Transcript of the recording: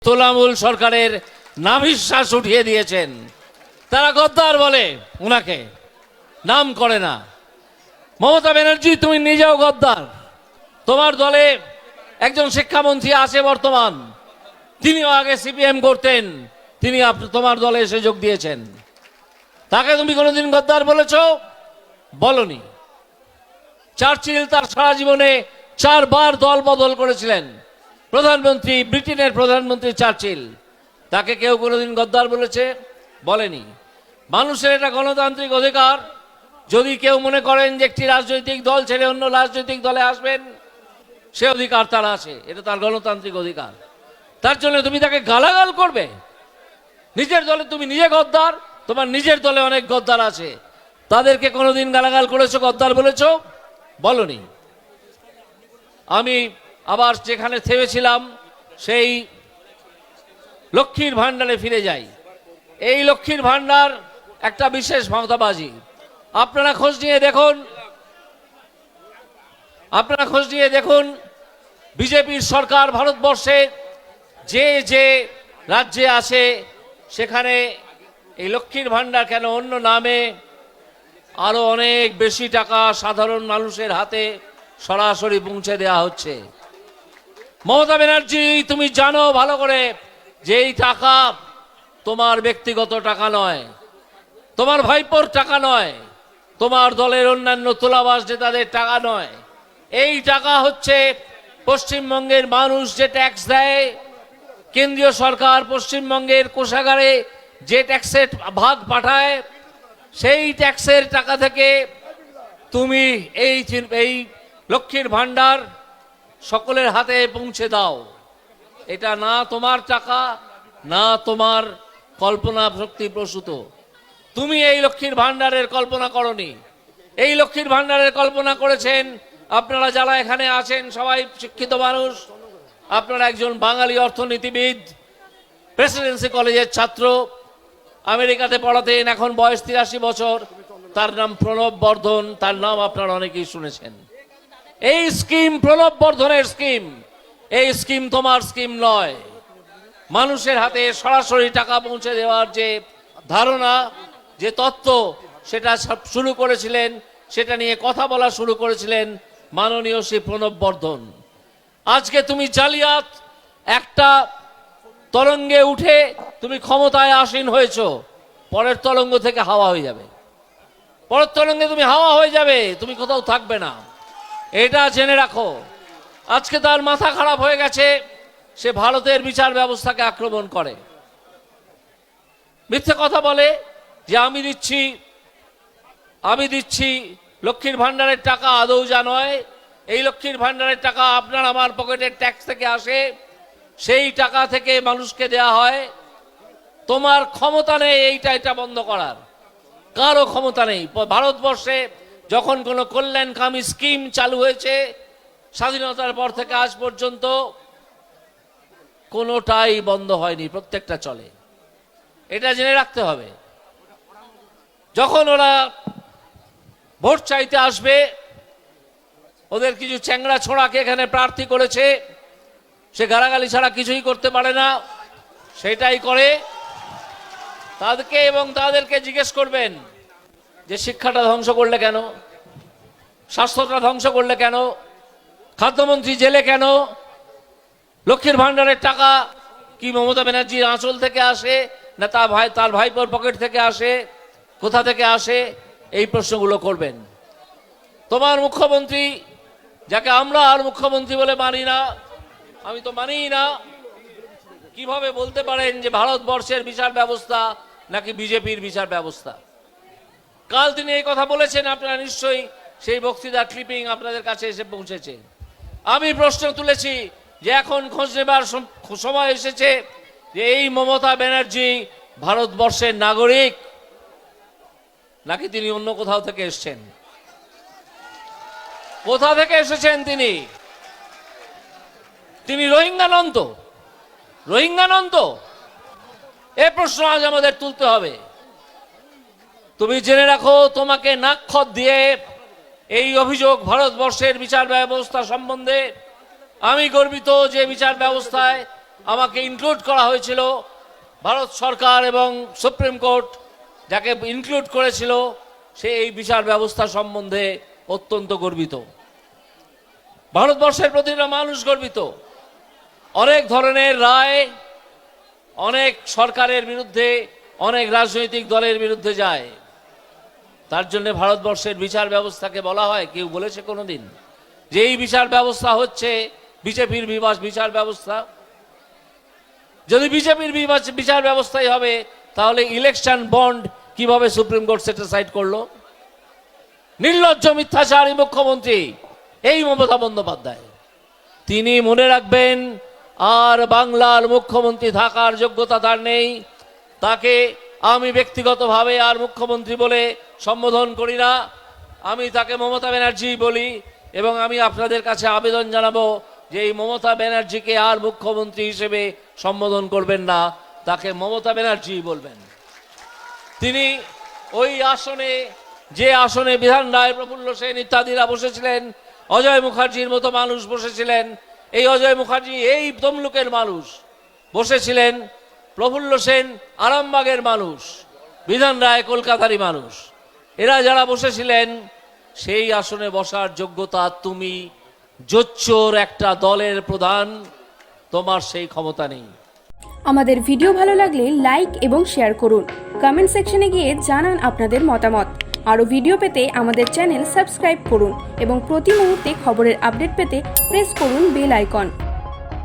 তোলামূল সরকারের নাভিশ্বাস উঠিয়ে দিয়েছেন। তারা গদ্দার বলে, উনাকে নাম করে না। মমতা ব্যানার্জি, তুমি নিজেও গদ্দার। তোমার দলে একজন শিক্ষামন্ত্রী আছে বর্তমান, তিনিও আগে সিপিএম করতেন, তিনি তোমার দলে এসে যোগ দিয়েছেন। তাকে তুমি কোনোদিন গদ্দার বলেছ? বলনি। চার্চিল তার সারা জীবনে 4 বার দল বদল করেছিলেন। প্রধানমন্ত্রী, ব্রিটেনের প্রধানমন্ত্রী চার্চিল, তাকে কেউ কোনোদিন গদ্দার বলেছে? বলেনি। মানুষের এটা গণতান্ত্রিক অধিকার। যদি কেউ মনে করেন যে একটি রাজনৈতিক দল ছেড়ে অন্য রাজনৈতিক দলে আসবেন, সে অধিকার তার আছে, এটা তার গণতান্ত্রিক অধিকার। তার জন্য তুমি তাকে গালাগাল করবে? নিজের দলে তুমি নিজে গদ্দার, তোমার নিজের দলে অনেক গদ্দার আছে, তাদেরকে কোনোদিন গালাগাল করেছো, গদ্দার বলেছো? বলনি। আমি আবার যেখানে থেমেছিলাম সেই লক্ষ্মীর ভান্ডারে ফিরে যাই। এই লক্ষ্মীর ভান্ডার একটা বিশেষ ভাওতাবাজি। আপনারা খোঁজ নিয়ে দেখুন, বিজেপির সরকার ভারতবর্ষে যে যে রাজ্যে আছে সেখানে এই লক্ষ্মীর ভান্ডার কেন অন্য নামে আরো অনেক বেশি টাকা সাধারণ মানুষের হাতে সরাসরি পৌঁছে দেওয়া হচ্ছে। মমতা ব্যানার্জি, তুমি জানো ভালো করে যে এই টাকা তোমার ব্যক্তিগত টাকা নয়, তোমার ভাইপোর টাকা নয়, তোমার দলের অন্যান্য তোলাবাজ নেতাদের টাকা নয়। এই টাকা হচ্ছে পশ্চিমবঙ্গের মানুষ যে ট্যাক্স দেয়, কেন্দ্রীয় সরকার পশ্চিমবঙ্গের কোষাগারে যে ট্যাক্সের ভাগ পাঠায়, সেই ট্যাক্সের টাকা থেকে তুমি এই লক্ষ্মীর ভান্ডার সকলের হাতে পৌঁছে দাও। এটা না তোমার টাকা, না তোমার কল্পনা শক্তি প্রসূত। তুমি এই লক্ষ্মীর ভান্ডারের কল্পনা করনি। এই লক্ষ্মীর ভান্ডারের কল্পনা করেছেন আপনারা যারা এখানে আছেন, সবাই শিক্ষিত মানুষ। আপনারা একজন বাঙালি অর্থনীতিবিদ, প্রেসিডেন্সি কলেজের ছাত্র, আমেরিকাতে পড়াতেন, এখন বয়স 83 বছর। তার নাম প্রণব বর্ধন, তার নাম আপনারা অনেকেই শুনেছেন। এই স্কিম প্রণব বর্ধনের স্কিম, এই স্কিম তোমার স্কিম নয়। মানুষের হাতে সরাসরি টাকা পৌঁছে দেওয়ার যে ধারণা, যে তত্ত্ব, সেটা শুরু করেছিলেন, সেটা নিয়ে কথা বলা শুরু করেছিলেন মাননীয় শ্রী প্রণব বর্ধন। আজকে তুমি জালিয়াত একটা তরঙ্গে উঠে তুমি ক্ষমতায় আসীন হয়েছো, পরের তরঙ্গ থেকে হাওয়া হয়ে যাবে। পরের তরঙ্গে তুমি হাওয়া হয়ে যাবে, তুমি কোথাও থাকবে না, এটা জেনে রাখো। আজকে তার মাথা খারাপ হয়ে গেছে, সে ভারতের বিচার ব্যবস্থাকে আক্রমণ করে, মিথ্যে কথা বলে যে আমি দিচ্ছি লক্ষ্মীর ভান্ডারের টাকা। আদৌ যা নয়, এই লক্ষ্মীর ভান্ডারের টাকা আপনার আমার পকেটের ট্যাক্স থেকে আসে, সেই টাকা থেকে মানুষকে দেয়া হয়। তোমার ক্ষমতা নেই এটা বন্ধ করার, কারো ক্ষমতা নেই। ভারতবর্ষে যখন কোনো কল্যাণকামী স্কিম চালু হয়েছে স্বাধীনতার পর থেকে আজ পর্যন্ত, কোনোটাই বন্ধ হয়নি, প্রত্যেকটা চলে। এটা জেনে রাখতে হবে। যখন ওরা ভোট চাইতে আসবে, ওদের কিছু চ্যাংড়া ছোড়াকে এখানে প্রার্থী করেছে, সে গালাগালি ছাড়া কিছুই করতে পারে না, সেটাই করে। তাদেরকে এবং তাদেরকে জিজ্ঞেস করবেন যে শিক্ষাটা ধ্বংস করলে কেন, স্বাস্থ্যটা ধ্বংস করলে কেন, খাদ্যমন্ত্রী জেলে কেন, লক্ষ্মীর ভান্ডারের টাকা কি মমতা ব্যানার্জির আঁচল থেকে আসে, না তার ভাইপোর পকেট থেকে আসে, কোথা থেকে আসে, এই প্রশ্নগুলো করবেন। তোমার মুখ্যমন্ত্রী, যাকে আমরা আর মুখ্যমন্ত্রী বলে মানি না, আমি তো মানিই না, কিভাবে বলতে পারেন যে ভারতবর্ষের বিচার ব্যবস্থা নাকি বিজেপির বিচার ব্যবস্থা? কাল তিনি এই কথা বলেছেন, আপনারা নিশ্চয়ই সেই বক্তৃতার ক্লিপিং আপনাদের কাছে এসে পৌঁছেছে। আমি প্রশ্ন তুলেছি যে এখন খোঁজ নেবার সময় এসেছে যে এই মমতা ব্যানার্জি ভারতবর্ষের নাগরিক নাকি তিনি অন্য কোথাও থেকে এসেছেন? কোথা থেকে এসেছেন তিনি রোহিঙ্গা নন তো? এ প্রশ্ন আজ আমাদের তুলতে হবে। তুমি জেনে রাখো, তোমাকে নাক্ষত দিয়ে এই অভিযোগ ভারতবর্ষের বিচার ব্যবস্থা সম্বন্ধে, আমি গর্বিত যে বিচার ব্যবস্থায় আমাকে ইনক্লুড করা হয়েছিল, ভারত সরকার এবং সুপ্রিম কোর্ট যাকে ইনক্লুড করেছিল, সে এই বিচার ব্যবস্থা সম্বন্ধে অত্যন্ত গর্বিত। ভারতবর্ষের প্রতিটা মানুষ গর্বিত। অনেক ধরনের রায় অনেক সরকারের বিরুদ্ধে, অনেক রাজনৈতিক দলের বিরুদ্ধে যায়। তার জন্য ভারতবর্ষের বিচার ব্যবস্থাকে বলা হয়, কেউ বলেছে কোনোদিন যে এই বিচার ব্যবস্থা হচ্ছে বিজেপির বিচার ব্যবস্থা? যদি বিজেপির বিচার ব্যবস্থাই হবে, তাহলে ইলেকশন বন্ড কিভাবে সুপ্রিম কোর্ট সেটিসাইড করলো? নির্লজ্জ মিথ্যাচারী মুখ্যমন্ত্রী এই মমতা বন্দ্যোপাধ্যায়। তিনি মনে রাখবেন, আর বাংলার মুখ্যমন্ত্রী থাকার যোগ্যতা তার নেই। তাকে আমি ব্যক্তিগতভাবে আর মুখ্যমন্ত্রী বলে সম্বোধন করি না, আমি তাকে মমতা ব্যানার্জি বলি। এবং আমি আপনাদের কাছে আবেদন জানাবো যে এই মমতা ব্যানার্জিকে আর মুখ্যমন্ত্রী হিসেবে সম্বোধন করবেন না, তাকে মমতা ব্যানার্জি বলবেন। তিনি ওই আসনে, যে আসনে বিধান রায়, প্রফুল্ল সেন ইত্যাদিরা বসেছিলেন, অজয় মুখার্জির মতো মানুষ বসেছিলেন। এই অজয় মুখার্জি এই তমলুকের মানুষ বসেছিলেন, প্রফুল্ল সেন আরামবাগের মানুষ, বিধান রায় কলকাতারই মানুষ। এরা যারা বসেছিলেন, সেই আসনে বসার যোগ্যতা তুমি জোচ্চোর একটা দলের প্রধান, তোমার সেই ক্ষমতা নেই। আমাদের ভিডিও ভালো লাগলে লাইক এবং শেয়ার করুন। কমেন্ট সেকশনে গিয়ে জানান আপনাদের মতামত। আরও ভিডিও পেতে আমাদের চ্যানেল সাবস্ক্রাইব করুন এবং প্রতি মুহূর্তে খবরের আপডেট পেতে প্রেস করুন বেল আইকন।